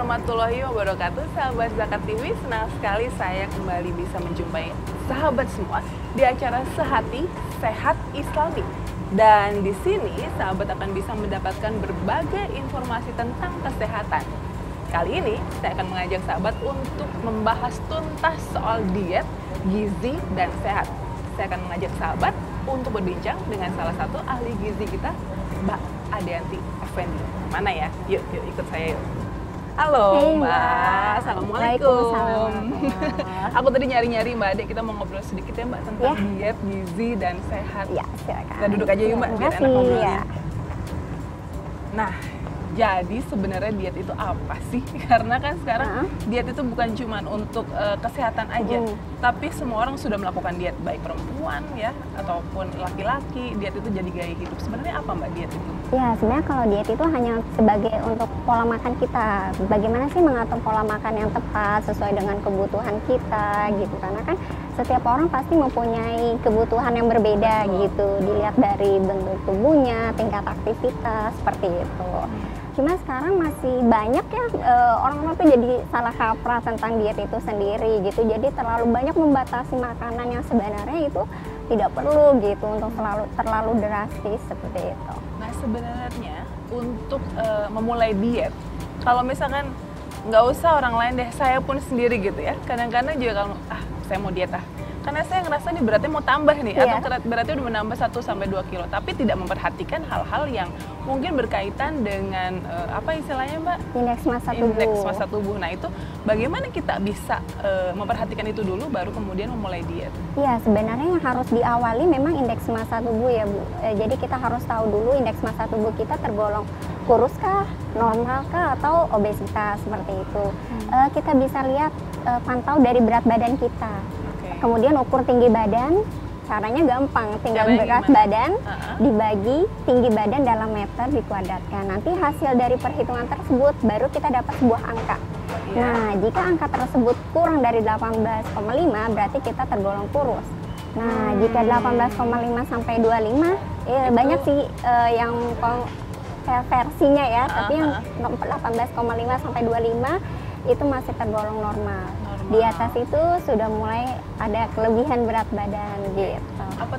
warahmatullahi wabarakatuh, sahabat Zakat TV. Senang sekali saya kembali bisa menjumpai sahabat semua di acara Sehati Sehat Islami. Dan di sini sahabat akan bisa mendapatkan berbagai informasi tentang kesehatan. Kali ini saya akan mengajak sahabat untuk membahas tuntas soal diet, gizi, dan sehat. Saya akan mengajak sahabat untuk berbincang dengan salah satu ahli gizi kita, Mbak Adianti Effendi. Mana ya? Yuk ikut saya yuk. Halo Hey, Mbak, Assalamualaikum. Waalaikumsalam. Aku tadi nyari-nyari Mbak Ade, kita mau ngobrol sedikit ya Mbak tentang diet, gizi, dan sehat. Ya, silakan. Kita duduk aja yuk Mbak, biar enak ngobrolnya. Ya. Nah, jadi sebenarnya diet itu apa sih? Karena kan sekarang diet itu bukan cuma untuk kesehatan aja, tapi semua orang sudah melakukan diet, baik perempuan ya ataupun laki-laki. Diet itu jadi gaya hidup. Sebenarnya apa Mbak diet itu? Ya, sebenarnya kalau diet itu hanya sebagai untuk pola makan kita. Bagaimana sih mengatur pola makan yang tepat sesuai dengan kebutuhan kita gitu. Karena kan setiap orang pasti mempunyai kebutuhan yang berbeda gitu. Dilihat dari bentuk tubuhnya, tingkat aktivitas, seperti itu. Cuma sekarang masih banyak ya orang-orang tuh jadi salah kaprah tentang diet itu sendiri gitu. Jadi terlalu banyak membatasi makanan yang sebenarnya itu tidak perlu gitu untuk terlalu drastis seperti itu. Nah sebenarnya untuk memulai diet, kalau misalkan nggak usah orang lain deh, saya pun sendiri gitu ya. Kadang-kadang juga kalau saya mau diet karena saya ngerasa nih beratnya mau tambah nih, atau beratnya udah menambah 1-2 kilo, tapi tidak memperhatikan hal-hal yang mungkin berkaitan dengan apa istilahnya Mbak? Indeks massa tubuh. Indeks massa tubuh. Nah itu bagaimana kita bisa memperhatikan itu dulu baru kemudian memulai diet? Iya, sebenarnya yang harus diawali memang indeks massa tubuh ya Bu. Jadi kita harus tahu dulu indeks massa tubuh kita tergolong kurus kah, normal kah, atau obesitas seperti itu. Kita bisa lihat pantau dari berat badan kita. Kemudian ukur tinggi badan, caranya gampang, tinggal berat badan dibagi tinggi badan dalam meter dikuadratkan. Nanti hasil dari perhitungan tersebut baru kita dapat sebuah angka. Nah, jika angka tersebut kurang dari 18,5 berarti kita tergolong kurus. Nah, jika 18,5 sampai 25, banyak sih yang versinya ya, tapi yang 18,5 sampai 25 itu masih tergolong normal. Di atas itu sudah mulai ada kelebihan berat badan gitu. Apa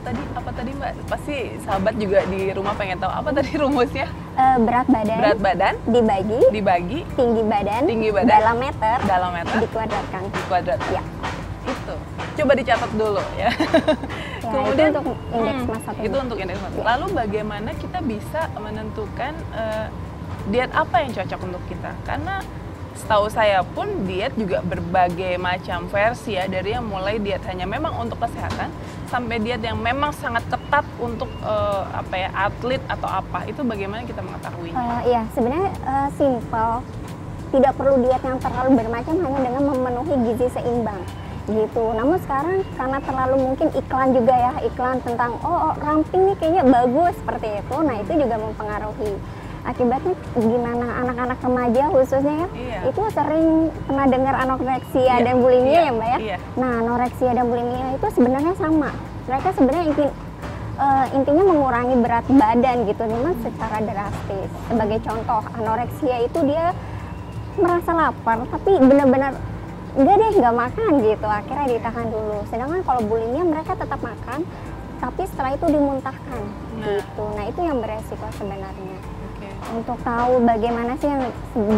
tadi Mbak? Pasti sahabat juga di rumah pengen tahu apa tadi rumusnya? Berat badan dibagi tinggi badan dalam meter dikuadratkan. Ya. Itu. Coba dicatat dulu ya. Kemudian itu untuk indeks massa tubuh. Itu untuk indeks massa. Lalu bagaimana kita bisa menentukan diet apa yang cocok untuk kita? Karena setahu saya pun diet juga berbagai macam versi ya, dari yang mulai diet hanya memang untuk kesehatan sampai diet yang memang sangat ketat untuk atlet atau apa. Itu bagaimana kita mengetahui? Iya, sebenarnya simple. Tidak perlu diet yang terlalu bermacam, hanya dengan memenuhi gizi seimbang gitu. Namun sekarang karena terlalu mungkin iklan juga ya, iklan tentang ramping nih kayaknya bagus seperti itu. Nah, itu juga mempengaruhi. Akibatnya gimana anak-anak remaja khususnya ya, itu sering pernah dengar anoreksia dan bulimia ya Mbak ya. Nah, anoreksia dan bulimia itu sebenarnya sama. Mereka sebenarnya intinya mengurangi berat badan gitu, memang secara drastis. Sebagai contoh, anoreksia itu dia merasa lapar tapi benar-benar nggak makan gitu, akhirnya ditahan dulu. Sedangkan kalau bulimia mereka tetap makan tapi setelah itu dimuntahkan gitu. Nah, itu yang beresiko sebenarnya. Untuk tahu bagaimana sih yang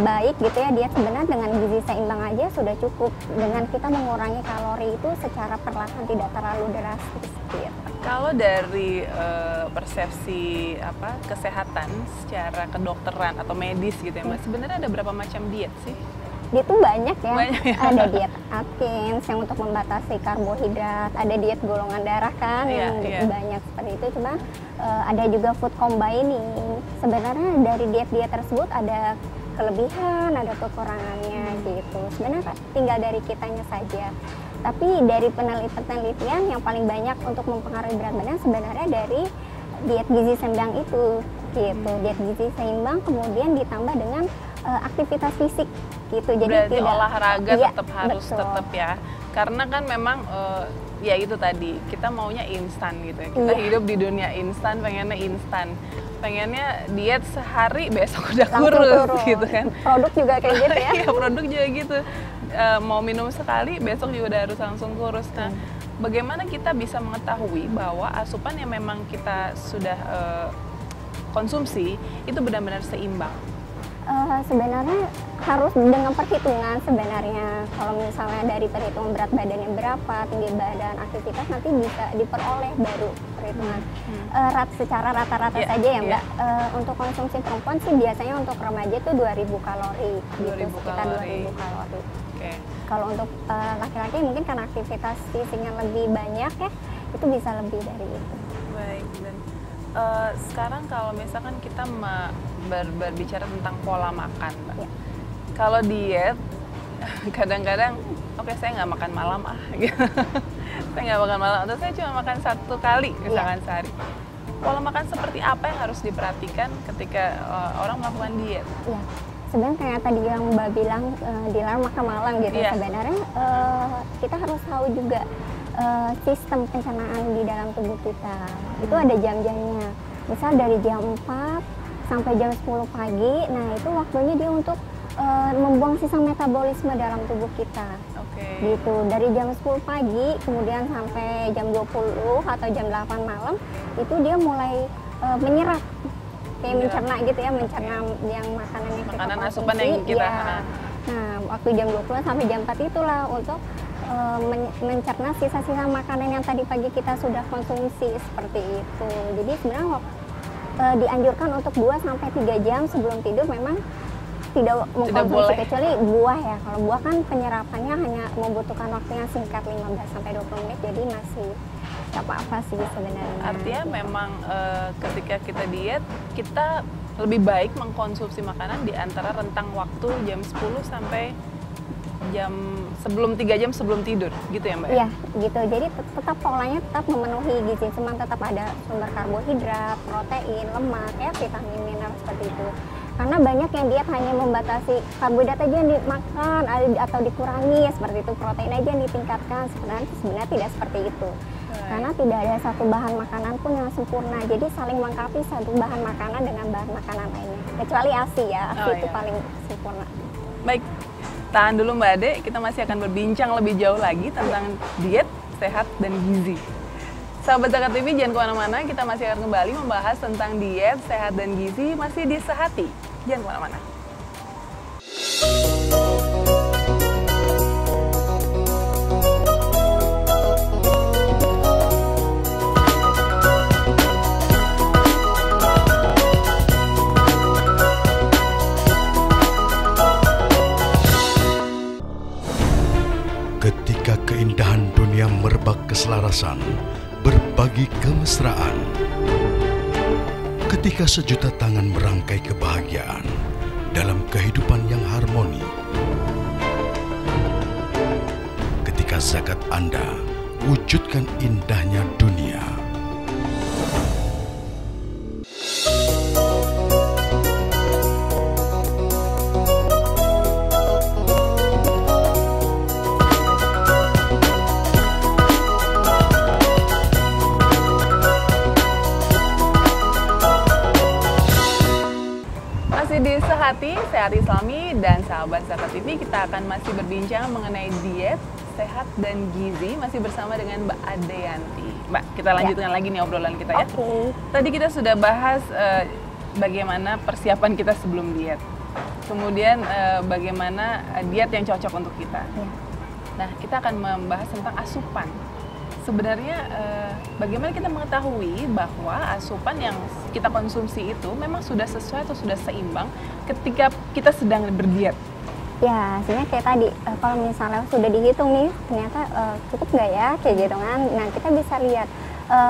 baik gitu ya, diet sebenarnya dengan gizi seimbang aja sudah cukup, dengan kita mengurangi kalori itu secara perlahan, tidak terlalu drastis gitu. Kalau dari persepsi kesehatan secara kedokteran atau medis gitu ya Mbak, sebenarnya ada berapa macam diet sih? Diet tuh banyak ya. Ada diet Atkins yang untuk membatasi karbohidrat, ada diet golongan darah kan yang banyak seperti itu. Cuma ada juga food combining. Sebenarnya dari diet-diet tersebut ada kelebihan, ada kekurangannya gitu. Sebenarnya tinggal dari kitanya saja. Tapi dari penelitian yang paling banyak untuk mempengaruhi berat badan sebenarnya dari diet gizi seimbang itu gitu. Diet gizi seimbang kemudian ditambah dengan aktivitas fisik gitu. Jadi berarti tidak olahraga tetap harus tetap ya. Karena kan memang ya itu tadi, kita maunya instan gitu ya. Kita hidup di dunia instan, pengennya instan. pengennya diet sehari besok udah Langsung kurus turun. gitu kan. Produk juga kayak gitu ya. Iya, produk juga gitu. Mau minum sekali besok juga udah harus langsung kurus. Nah, bagaimana kita bisa mengetahui bahwa asupan yang memang kita sudah konsumsi itu benar-benar seimbang? Sebenarnya harus dengan perhitungan sebenarnya. Kalau misalnya dari perhitungan berat badannya berapa, tinggi badan, aktivitas, nanti bisa diperoleh baru perhitungan. Secara rata-rata saja ya Mbak. Untuk konsumsi perempuan sih biasanya untuk remaja itu 2000 kalori, gitu, 2000 sekitar kalori. 2000 kalori. Oke. Kalau untuk laki-laki mungkin karena aktivitas fisiknya lebih banyak ya, itu bisa lebih dari itu. Baik, dan sekarang kalau misalkan kita berbicara tentang pola makan, Mbak. Ya. Kalau diet, kadang-kadang, oke saya nggak makan malam gitu. Saya nggak makan malam, atau saya cuma makan 1 kali misalkan sehari. Pola makan seperti apa yang harus diperhatikan ketika orang melakukan diet? Ya, sebenarnya kayak tadi yang Mbak bilang dilarang makan malam gitu. Iya. Sebenarnya kita harus tahu juga sistem pencernaan di dalam tubuh kita. Itu ada jam-jamnya. Misal dari jam 4 sampai jam 10 pagi, nah itu waktunya dia untuk membuang sisa metabolisme dalam tubuh kita. Oke. Gitu, dari jam 10 pagi kemudian sampai jam 20 atau jam 8 malam, itu dia mulai menyerap. Kayak mencerna gitu ya, mencerna yang makanan yang kita Makanan konsumsi. asupan yang kita. Iya. Nah, waktu jam 20 sampai jam 4 itulah untuk mencerna sisa-sisa makanan yang tadi pagi kita sudah konsumsi, seperti itu. Jadi sebenarnya dianjurkan untuk 2 sampai 3 jam sebelum tidur memang tidak mengkonsumsi boleh. kecuali buah ya. Kalau buah kan penyerapannya hanya membutuhkan waktu yang singkat 15 sampai 20 menit, jadi masih nggak apa-apa sih sebenarnya. Artinya memang ketika kita diet, kita lebih baik mengkonsumsi makanan di antara rentang waktu jam 10 sampai jam 3 jam sebelum tidur, gitu ya Mbak? Iya, gitu. Jadi tetap polanya tetap memenuhi gizi, cuma tetap ada sumber karbohidrat, protein, lemak, ya vitamin, mineral seperti itu. Karena banyak yang diet hanya membatasi karbohidrat aja yang dimakan atau dikurangi, seperti itu, protein aja yang ditingkatkan. Sebenarnya tidak seperti itu. Karena tidak ada satu bahan makanan pun yang sempurna. Jadi saling melengkapi satu bahan makanan dengan bahan makanan lainnya. Kecuali ASI ya, ASI itu paling sempurna. Baik, tahan dulu Mbak Ade, kita masih akan berbincang lebih jauh lagi tentang diet, sehat, dan gizi. Sahabat Zakat TV, jangan kemana-mana, kita masih akan kembali membahas tentang diet, sehat, dan gizi, masih di Sehati. Jangan kemana-mana. Ketika keindahan dunia merebak keselarasan, berbagi kemesraan. Ketika sejuta tangan merangkai kebahagiaan dalam kehidupan yang harmoni. Ketika zakat Anda wujudkan indahnya dunia. Di Sehati, Sehat Islami, dan sahabat Zakat TV, kita akan masih berbincang mengenai diet, sehat, dan gizi, masih bersama dengan Mbak Adeyanti. Mbak, kita lanjutkan lagi nih obrolan kita ya. Tadi kita sudah bahas bagaimana persiapan kita sebelum diet, kemudian bagaimana diet yang cocok untuk kita. Nah, kita akan membahas tentang asupan. Sebenarnya bagaimana kita mengetahui bahwa asupan yang kita konsumsi itu memang sudah sesuai atau sudah seimbang ketika kita sedang berdiet? Ya, sebenarnya kayak tadi, kalau misalnya sudah dihitung nih, ternyata cukup nggak ya, kayak gitu kan. Nah, kita bisa lihat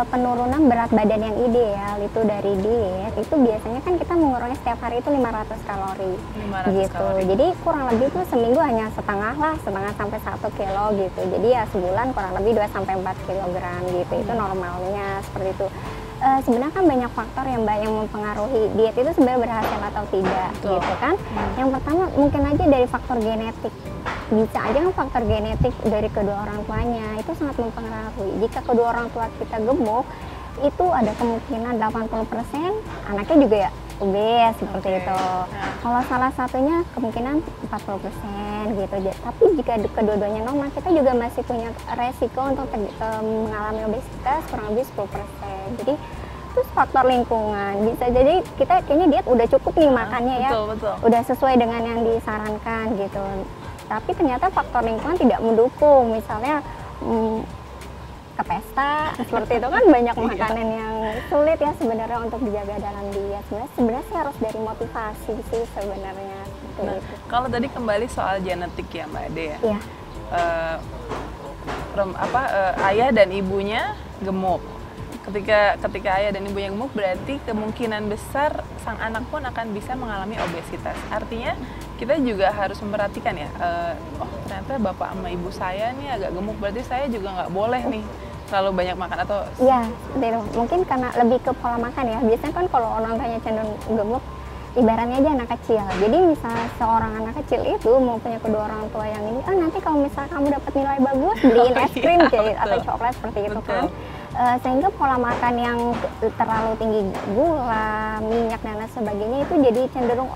penurunan berat badan yang ideal itu dari diet, itu biasanya kan kita mengurangi setiap hari itu 500 kalori. 500 gitu. kalori. Jadi kurang lebih tuh seminggu hanya setengah sampai 1 kilo gitu. Jadi ya sebulan kurang lebih 2 sampai 4 kilogram gitu. Itu normalnya seperti itu. Sebenarnya kan banyak faktor yang mempengaruhi diet itu sebenarnya berhasil atau tidak. Betul. Gitu kan. Yang pertama mungkin aja dari faktor genetik. Bisa aja kan faktor genetik dari kedua orang tuanya itu sangat mempengaruhi. Jika kedua orang tua kita gemuk, itu ada kemungkinan 80% anaknya juga ya obes seperti itu. Kalau salah satunya kemungkinan 40% gitu. Tapi jika kedua-duanya normal, kita juga masih punya resiko untuk mengalami obesitas kurang lebih 10%. Jadi terus faktor lingkungan, bisa jadi kita kayaknya diet udah cukup nih makannya ya, betul. udah sesuai dengan yang disarankan gitu. Tapi ternyata faktor lingkungan tidak mendukung, misalnya ke pesta seperti itu kan banyak makanan yang sulit ya sebenarnya untuk dijaga dalam diet. Sebenarnya sih harus dari motivasi sih sebenarnya. Nah, kalau tadi kembali soal genetik ya Mbak Ade ya. Iya. Ayah dan ibunya gemuk. Ketika ayah dan ibunya gemuk, berarti kemungkinan besar sang anak pun akan bisa mengalami obesitas. Artinya kita juga harus memperhatikan ya, oh ternyata bapak sama ibu saya nih agak gemuk, berarti saya juga nggak boleh nih terlalu banyak makan atau... Iya, mungkin karena lebih ke pola makan ya. Biasanya kan kalau orang tanya cenderung gemuk, ibaratnya aja anak kecil. Jadi misalnya seorang anak kecil itu mau punya kedua orang tua yang ini, nanti kalau misalnya kamu dapat nilai bagus, beliin es krim kayak atau coklat seperti itu kan. Sehingga pola makan yang terlalu tinggi gula, minyak dan lain sebagainya itu jadi cenderung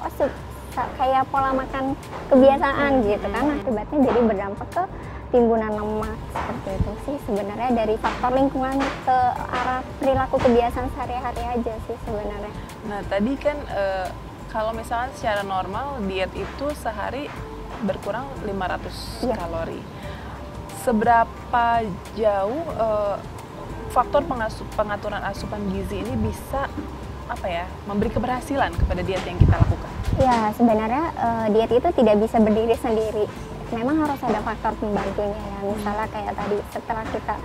kayak pola makan kebiasaan gitu kan. Akibatnya jadi berdampak ke timbunan lemak seperti itu sih sebenarnya, dari faktor lingkungan ke arah perilaku kebiasaan sehari-hari aja sih sebenarnya. Nah tadi kan kalau misalnya secara normal diet itu sehari berkurang 500 kalori. Seberapa jauh faktor pengaturan asupan gizi ini bisa memberi keberhasilan kepada diet yang kita lakukan? Ya sebenarnya diet itu tidak bisa berdiri sendiri. Memang harus ada faktor pembantunya ya. Misalnya kayak tadi setelah kita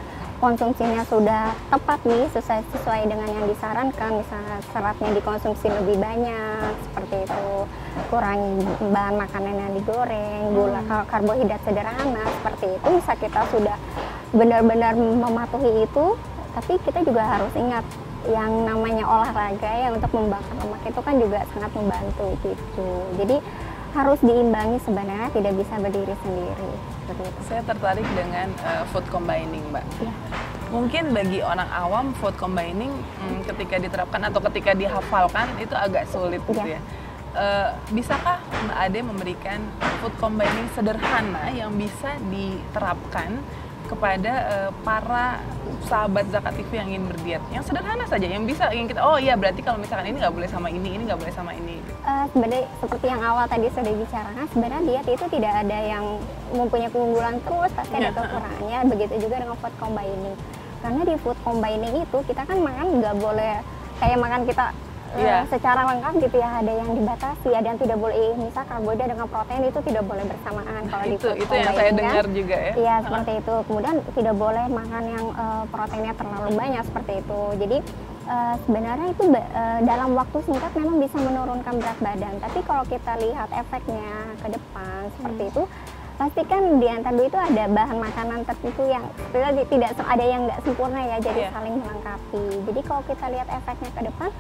konsumsinya sudah tepat nih sesuai dengan yang disarankan, misalnya seratnya dikonsumsi lebih banyak seperti itu, kurangi bahan makanan yang digoreng, gula, karbohidrat sederhana seperti itu, bisa kita sudah benar-benar mematuhi itu. Tapi kita juga harus ingat yang namanya olahraga ya, untuk membakar lemak itu kan juga sangat membantu gitu. Jadi harus diimbangi sebenarnya, tidak bisa berdiri sendiri. Saya tertarik dengan food combining, Mbak. Ya. Mungkin bagi orang awam food combining ketika diterapkan atau ketika dihafalkan itu agak sulit gitu ya. Bisakah Mbak Ade memberikan food combining sederhana yang bisa diterapkan kepada para sahabat Zakat TV yang ingin berdiet, yang sederhana saja, yang kita, oh iya berarti kalau misalkan ini nggak boleh sama ini nggak boleh sama ini. Sebenarnya seperti yang awal tadi sudah dibicarakan, sebenarnya diet itu tidak ada yang mempunyai keunggulan terus, pasti ada kekurangannya. Begitu juga dengan food combining, karena di food combining itu kita kan makan nggak boleh kayak makan kita secara lengkap gitu ya, ada yang dibatasi, ada yang tidak boleh, misal karbohidrat dengan protein itu tidak boleh bersamaan. Kalau di food itu yang saya dengar juga ya. Iya seperti itu. Kemudian tidak boleh makan yang proteinnya terlalu banyak seperti itu. Jadi sebenarnya itu dalam waktu singkat memang bisa menurunkan berat badan. Tapi kalau kita lihat efeknya ke depan seperti itu, pastikan di antara itu ada bahan makanan tertentu yang tidak ada yang nggak sempurna ya, jadi saling melengkapi. Jadi kalau kita lihat efeknya ke depan,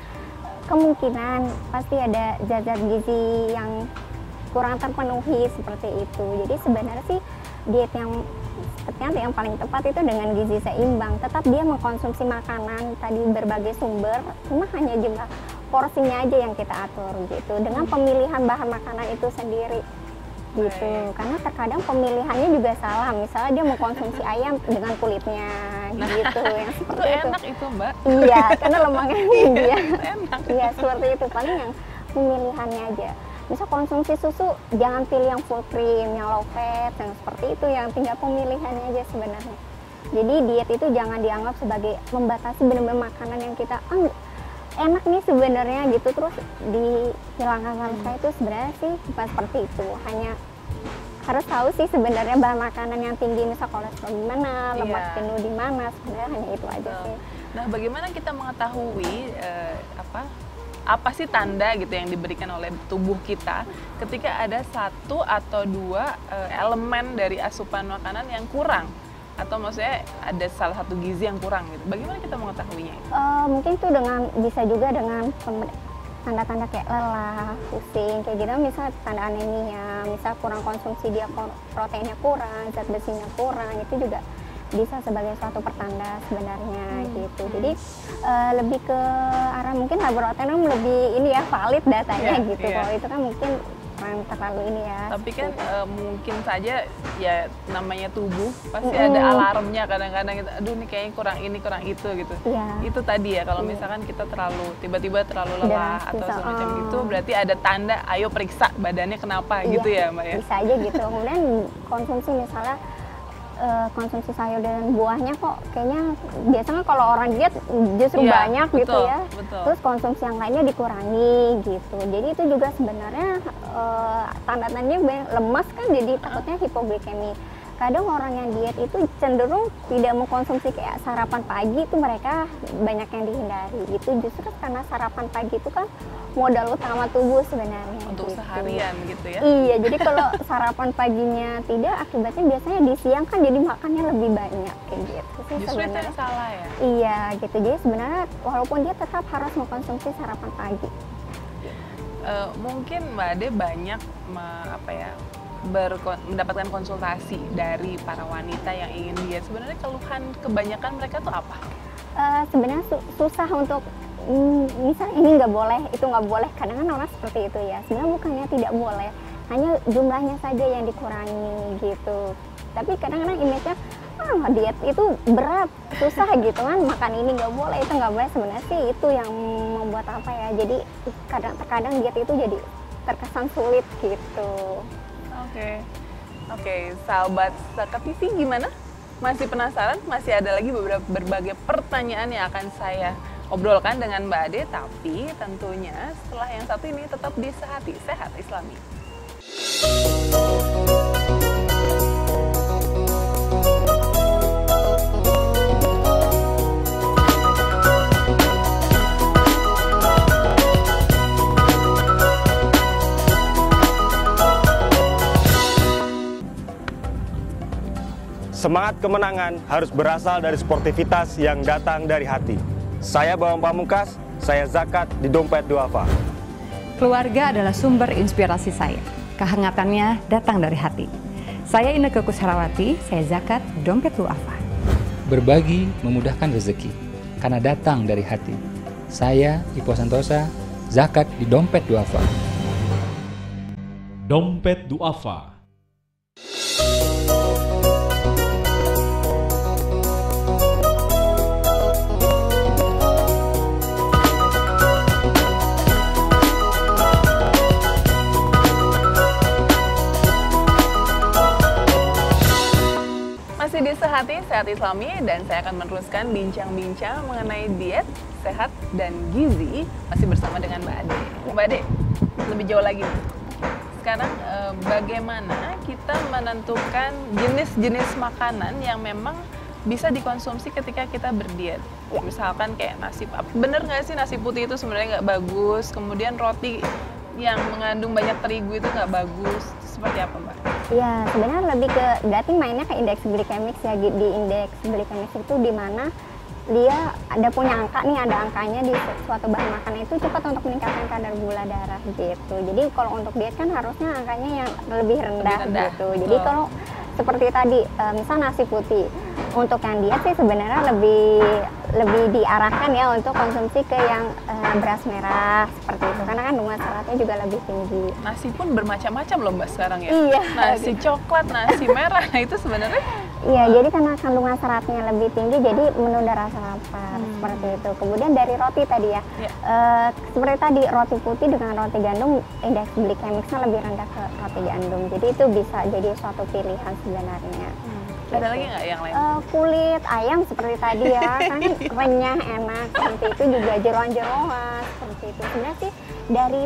kemungkinan pasti ada zat-zat gizi yang kurang terpenuhi seperti itu. Jadi sebenarnya sih diet yang paling tepat itu dengan gizi seimbang. Tetap dia mengkonsumsi makanan tadi berbagai sumber, cuma hanya jumlah porsinya aja yang kita atur gitu. Dengan pemilihan bahan makanan itu sendiri gitu. Karena terkadang pemilihannya juga salah. Misalnya dia mengkonsumsi ayam dengan kulitnya gitu, yang seperti itu. Enak itu Mbak. Iya, karena lemaknya tinggi ya. Enak. Iya seperti itu, paling yang pemilihannya aja. Misal konsumsi susu, jangan pilih yang full cream, yang low fat, yang seperti itu, yang tinggal pemilihannya aja sebenarnya. Jadi diet itu jangan dianggap sebagai membatasi benar-benar makanan yang kita enak nih sebenarnya gitu, terus dihilangkan sama sekali. Itu sebenarnya sih bukan seperti itu. Hanya harus tahu sih sebenarnya bahan makanan yang tinggi, misal kolesterol di mana, lemak jenuh di mana, sebenarnya hanya itu aja sih. Nah, bagaimana kita mengetahui apa sih tanda gitu yang diberikan oleh tubuh kita ketika ada satu atau dua elemen dari asupan makanan yang kurang, atau maksudnya ada salah satu gizi yang kurang gitu? Bagaimana kita mengetahuinya? Mungkin itu bisa juga dengan tanda-tanda kayak lelah, pusing, kayak gitu. Misal tanda anemia, misal kurang konsumsi, dia proteinnya kurang, zat besinya kurang, itu juga bisa sebagai suatu pertanda sebenarnya gitu. Jadi lebih ke arah mungkin laboratorium lebih ini ya valid datanya gitu. Kalau itu kan mungkin terlalu ini ya. Tapi kan mungkin saja ya namanya tubuh pasti ada alarmnya kadang-kadang gitu. Aduh nih kayaknya kurang ini kurang itu gitu. Itu tadi ya kalau misalkan kita tiba-tiba terlalu lelah atau semacam itu berarti ada tanda ayo periksa badannya kenapa gitu ya Mbak ya. Bisa aja gitu. Kemudian konsumsi misalnya konsumsi sayur dan buahnya kok kayaknya biasanya kalau orang diet justru banyak betul, gitu ya. Betul. Terus konsumsi yang lainnya dikurangi gitu. Jadi itu juga sebenarnya tanda-tandanya lemas kan, jadi takutnya hipoglikemi. Kadang orang yang diet itu cenderung tidak mengkonsumsi kayak sarapan pagi itu mereka banyak yang dihindari. Itu justru karena sarapan pagi itu kan modal utama tubuh sebenarnya. Untuk gitu. seharian gitu ya. Iya, jadi kalau sarapan paginya tidak, akibatnya biasanya di siang kan jadi makannya lebih banyak kayak gitu sih Justru itu sebenarnya. yang salah ya. Iya, gitu. Jadi sebenarnya walaupun dia tetap harus mengkonsumsi sarapan pagi. Mungkin Mbak Ade banyak mendapatkan konsultasi dari para wanita yang ingin diet. Sebenarnya keluhan kebanyakan mereka tuh apa? Sebenarnya susah untuk misalnya ini nggak boleh, itu nggak boleh. Kadang kan orang seperti itu ya. Sebenarnya bukannya tidak boleh, hanya jumlahnya saja yang dikurangi gitu. Tapi kadang-kadang image-nya diet itu berat, susah gitu kan, makan ini nggak boleh, itu nggak boleh. Sebenarnya sih itu yang membuat apa ya, jadi kadang-kadang diet itu jadi terkesan sulit gitu. Oke, sahabat Zakat TV gimana? Masih penasaran? Masih ada lagi berbagai pertanyaan yang akan saya obrolkan dengan Mbak Ade, tapi tentunya setelah yang satu ini tetap di Sehati Sehat Islami. Semangat kemenangan harus berasal dari sportivitas yang datang dari hati. Saya Bambang Pamungkas, saya zakat di Dompet Duafa. Keluarga adalah sumber inspirasi saya. Kehangatannya datang dari hati. Saya Inneke Koesherawati, saya zakat Dompet Duafa. Berbagi memudahkan rezeki, karena datang dari hati. Saya Ipo Santosa, zakat di Dompet Duafa. Dompet Duafa. Masih di Sehati Sehat Islami dan saya akan meneruskan bincang-bincang mengenai diet, sehat, dan gizi masih bersama dengan Mbak Ade. Mbak Ade, lebih jauh lagi nih. Sekarang bagaimana kita menentukan jenis-jenis makanan yang memang bisa dikonsumsi ketika kita berdiet? Misalkan kayak nasi, bener nggak sih nasi putih itu sebenarnya nggak bagus, kemudian roti yang mengandung banyak terigu itu nggak bagus, seperti apa Mbak? Ya, sebenarnya lebih ke, berarti mainnya ke indeks glikemik ya. Di indeks glikemik itu di mana dia ada punya angka nih, ada angkanya di suatu bahan makanan itu cepat untuk meningkatkan kadar gula darah gitu. Jadi kalau untuk diet kan harusnya angkanya yang lebih rendah. Gitu. Jadi kalau seperti tadi, misal nasi putih, untuk yang diet sih sebenarnya lebih diarahkan ya untuk konsumsi ke yang beras merah seperti itu, karena kandungan seratnya juga lebih tinggi. Nasi pun bermacam-macam loh Mbak sekarang ya. Iya. Nasi coklat, nasi merah, nah itu sebenarnya. Iya, jadi karena kandungan seratnya lebih tinggi, jadi menunda rasa lapar seperti itu. Kemudian dari roti tadi ya, seperti tadi roti putih dengan roti gandum, indeks glikemiknya lebih rendah ke roti gandum. Jadi itu bisa jadi suatu pilihan sebenarnya. Ada lagi nggak yang lain? Kulit ayam seperti tadi ya, kan renyah, enak, seperti itu juga jeroan-jeroan, seperti itu. Sebenarnya sih dari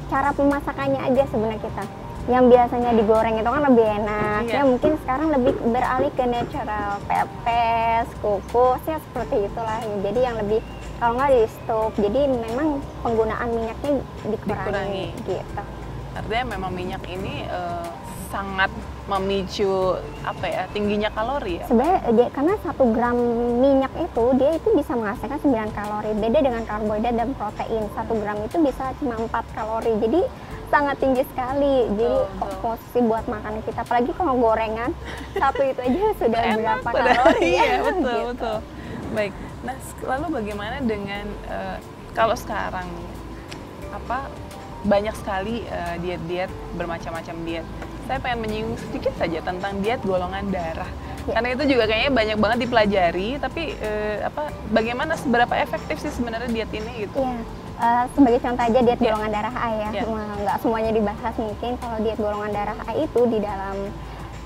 cara pemasakannya aja sebenarnya kita. Yang biasanya digoreng itu kan lebih enak, ya mungkin sekarang lebih beralih ke natural, pepes, kukus, ya seperti itulah. Jadi yang lebih, kalau nggak di stop, jadi memang penggunaan minyaknya dikurangi. Gitu. Artinya memang minyak ini sangat memicu tingginya kalori ya? Sebenarnya karena 1 gram minyak itu dia itu bisa menghasilkan 9 kalori. Beda dengan karbohidrat dan protein. 1 gram itu bisa cuma 4 kalori. Jadi sangat tinggi sekali. Jadi Betul. komposisi buat makanan kita, apalagi kalau gorengan satu itu aja sudah Enak berapa padahal. kalori ya. Iya, betul, Gitu. betul. Baik. Nah, lalu bagaimana dengan kalau sekarang apa banyak sekali diet-diet, bermacam-macam diet. Saya pengen menyinggung sedikit saja tentang diet golongan darah. Ya. Karena itu juga kayaknya banyak banget dipelajari, tapi bagaimana seberapa efektif sih sebenarnya diet ini gitu? Iya. Sebagai contoh aja diet Iya. golongan darah A ya, Iya. nggak semuanya dibahas mungkin. Kalau diet golongan darah A itu di dalam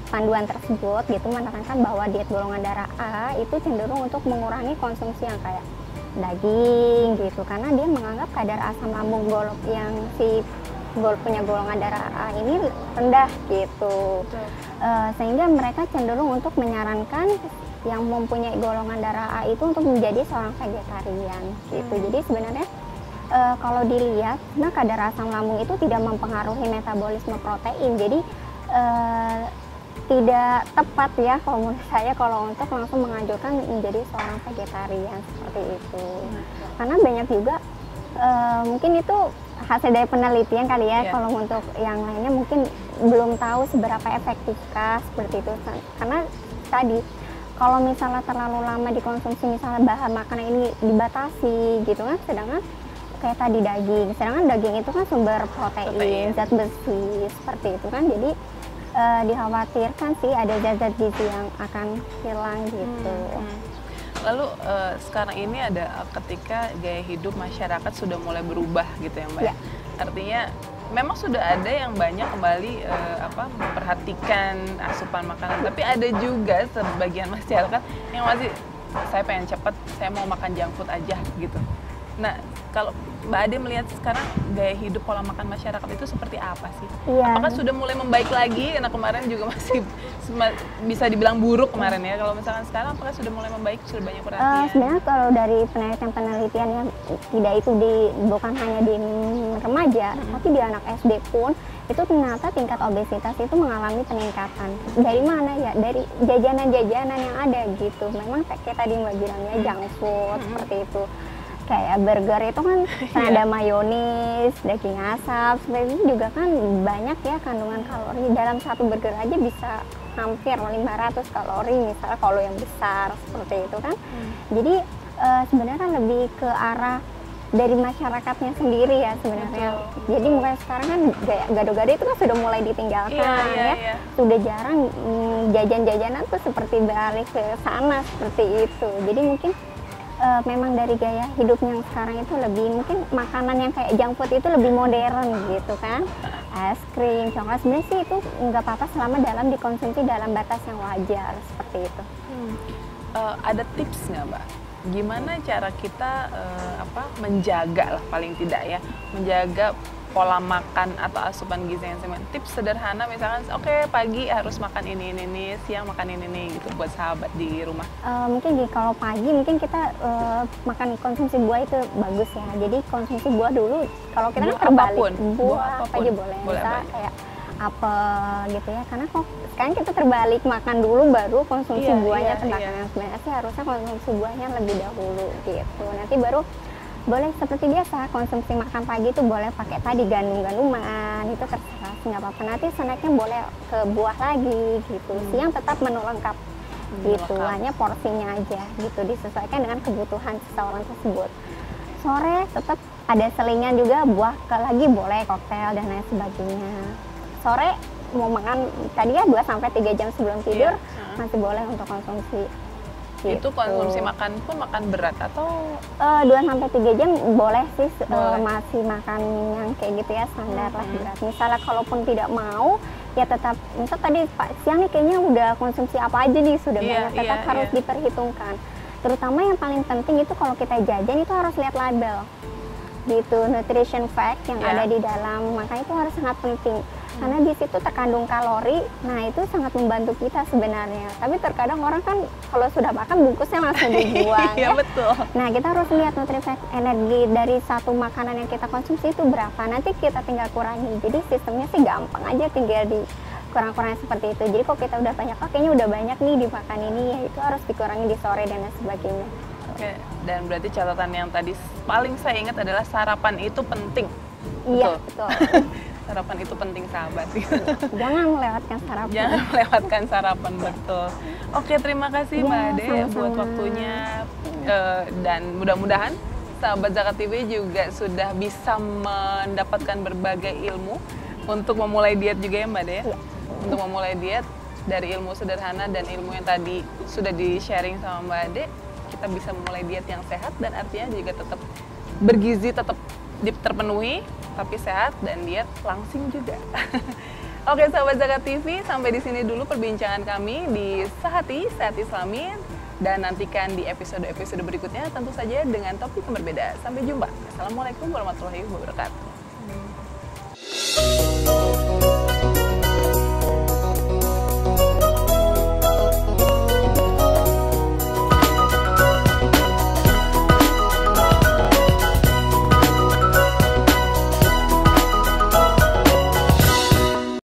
panduan tersebut gitu menerangkan bahwa diet golongan darah A itu cenderung untuk mengurangi konsumsi yang kayak daging gitu, karena dia menganggap kadar asam lambung yang punya golongan darah A ini rendah gitu. Sehingga mereka cenderung untuk menyarankan yang mempunyai golongan darah A itu untuk menjadi seorang vegetarian gitu. Jadi sebenarnya kalau dilihat, nah kadar asam lambung itu tidak mempengaruhi metabolisme protein. Jadi tidak tepat ya kalau menurut saya kalau untuk langsung menganjurkan menjadi seorang vegetarian seperti itu. Karena banyak juga mungkin itu hasil dari penelitian kali ya. Iya. Kalau untuk yang lainnya mungkin belum tahu seberapa efektifkah seperti itu. Karena tadi kalau misalnya terlalu lama dikonsumsi, misalnya bahan makanan ini dibatasi gitu kan, sedangkan kayak tadi daging, sedangkan daging itu kan sumber protein, zat besi seperti itu kan, jadi dikhawatirkan sih ada zat-zat gizi yang akan hilang gitu. Lalu sekarang ini ada ketika gaya hidup masyarakat sudah mulai berubah gitu ya Mbak. Ya. Artinya memang sudah ada yang banyak kembali memperhatikan asupan makanan, tapi ada juga sebagian masyarakat yang masih saya pengen cepet, saya mau makan junk food aja gitu. Nah, kalau Mbak Ade melihat sekarang gaya hidup pola makan masyarakat itu seperti apa sih? Iya. Apakah sudah mulai membaik lagi? Karena kemarin juga masih bisa dibilang buruk kemarin ya. Kalau misalkan sekarang apakah sudah mulai membaik? Sudah banyak perhatian? Sebenarnya kalau dari penelitian yang tidak itu bukan hanya di remaja, tapi di anak SD pun itu ternyata tingkat obesitas itu mengalami peningkatan. Dari mana ya? Dari jajanan-jajanan yang ada gitu. Memang kayak tadi Mbak bilangnya junk food seperti itu. Kayak burger itu kan ada mayonis, daging asap, seperti itu juga kan banyak ya kandungan kalori. Dalam satu burger aja bisa hampir 500 kalori misalnya kalau yang besar seperti itu kan. Jadi sebenarnya lebih ke arah dari masyarakatnya sendiri ya sebenarnya. Jadi mulai sekarang kan gado-gado itu kan sudah mulai ditinggalkan ya. Sudah jarang jajan-jajanan tuh seperti beralih ke sana seperti itu. Jadi mungkin memang dari gaya hidup yang sekarang itu lebih mungkin makanan yang kayak junk food itu lebih modern gitu kan, es krim, coklat, sebenarnya sih itu nggak apa-apa selama dalam dikonsumsi dalam batas yang wajar seperti itu. Ada tips nggak Mbak? Gimana cara kita menjaga lah paling tidak ya, menjaga pola makan atau asupan gizi yang seimbang. Tips sederhana misalkan, oke, pagi harus makan ini, siang makan ini gitu buat sahabat di rumah. Mungkin kalau pagi mungkin kita makan konsumsi buah itu bagus ya. Jadi konsumsi buah dulu. Kalau kita kan terbalik, buah apa aja boleh. Misalnya kayak apel gitu ya. Karena kok sekarang kita terbalik, makan dulu baru konsumsi buahnya terbelakang. Sebenarnya sih harusnya konsumsi buahnya lebih dahulu gitu. Nanti baru boleh seperti biasa konsumsi makan pagi itu boleh pakai tadi gandum-ganduman, itu terserah sih nggak apa-apa. Nanti snacknya boleh ke buah lagi gitu. Siang tetap menu lengkap gitu, hanya porsinya aja gitu, disesuaikan dengan kebutuhan seseorang tersebut. Sore tetap ada selingan juga, buah lagi boleh, koktail dan lain sebagainya. Sore mau makan tadi ya 2-3 jam sebelum tidur masih boleh untuk konsumsi. Itu konsumsi makan pun makan berat atau 2-3 jam boleh sih, masih makan yang kayak gitu ya, standar lah berat. Misalnya kalaupun tidak mau ya tetap, misal tadi siang nih kayaknya udah konsumsi apa aja nih sudah banyak, tetap harus diperhitungkan. Terutama yang paling penting itu kalau kita jajan itu harus lihat label gitu, nutrition fact yang ada di dalam, makanya itu harus sangat penting. Karena di situ terkandung kalori, nah itu sangat membantu kita sebenarnya. Tapi terkadang orang kan kalau sudah makan bungkusnya langsung dibuang. Iya betul. Nah kita harus lihat nutrifak energi dari satu makanan yang kita konsumsi itu berapa. Nanti kita tinggal kurangi. Jadi sistemnya sih gampang aja, tinggal di kurang-kurangnya seperti itu. Jadi kalau kita udah banyak, oh kayaknya udah banyak nih dimakan ini, ya itu harus dikurangi di sore dan lain sebagainya. Oke, dan berarti catatan yang tadi paling saya ingat adalah sarapan itu penting. Iya betul. sarapan itu penting sahabat. Jangan melewatkan sarapan. Jangan melewatkan sarapan, betul. Oke, terima kasih Mbak Ade buat waktunya. Dan mudah-mudahan sahabat Zakat TV juga sudah bisa mendapatkan berbagai ilmu untuk memulai diet juga ya Mbak Ade. Untuk memulai diet dari ilmu sederhana dan ilmu yang tadi sudah di-sharing sama Mbak Ade, kita bisa memulai diet yang sehat dan artinya juga tetap bergizi, tetap terpenuhi, tapi sehat dan diet langsing juga. Oke sahabat Zakat TV, sampai di sini dulu perbincangan kami di Sehati, Sehat Islami. Dan nantikan di episode-episode berikutnya tentu saja dengan topik yang berbeda. Sampai jumpa. Assalamualaikum warahmatullahi wabarakatuh.